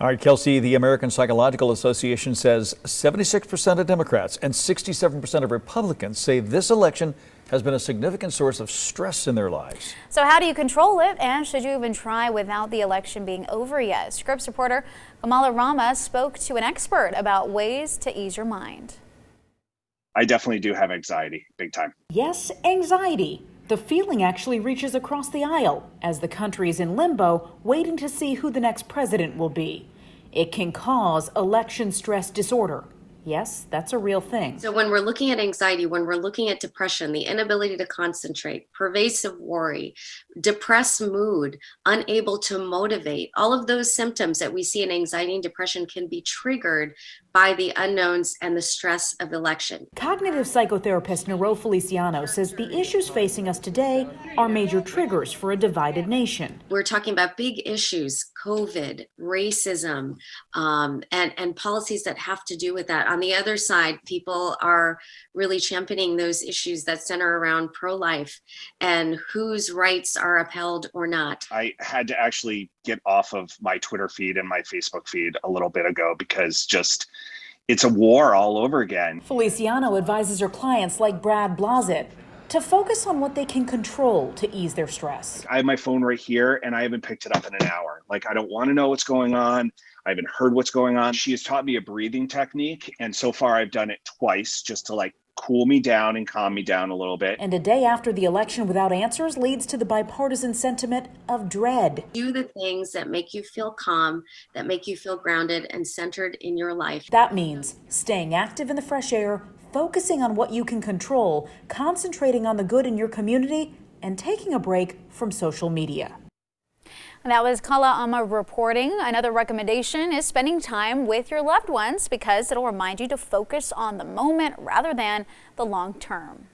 All right, Kelsey, the American Psychological Association says 76% of Democrats and 67% of Republicans say this election has been a significant source of stress in their lives. So how do you control it, and should you even try without the election being over yet? Scripps reporter Kamala Rama spoke to an expert about ways to ease your mind. I definitely do have anxiety, big time. Yes, anxiety. The feeling actually reaches across the aisle as the country is in limbo, waiting to see who the next president will be. It can cause election stress disorder. Yes, that's a real thing. So when we're looking at anxiety, when we're looking at depression, the inability to concentrate, pervasive worry, depressed mood, unable to motivate, all of those symptoms that we see in anxiety and depression can be triggered by the unknowns and the stress of election. Cognitive psychotherapist Nero Feliciano says the issues facing us today are major triggers for a divided nation. We're talking about big issues, COVID, racism, and policies that have to do with that. On the other side, people are really championing those issues that center around pro-life and whose rights are upheld or not. I had to actually get off of my Twitter feed and my Facebook feed a little bit ago because it's a war all over again. Feliciano advises her clients like Brad Blazit to focus on what they can control to ease their stress. I have my phone right here and I haven't picked it up in an hour. Like, I don't want to know what's going on. I haven't heard what's going on. She has taught me a breathing technique, and so far I've done it twice just to cool me down and calm me down a little bit. And a day after the election without answers leads to the bipartisan sentiment of dread. Do the things that make you feel calm, that make you feel grounded and centered in your life. That means staying active in the fresh air, focusing on what you can control, concentrating on the good in your community, and taking a break from social media. And that was Kala Amma reporting. Another recommendation is spending time with your loved ones because it'll remind you to focus on the moment rather than the long term.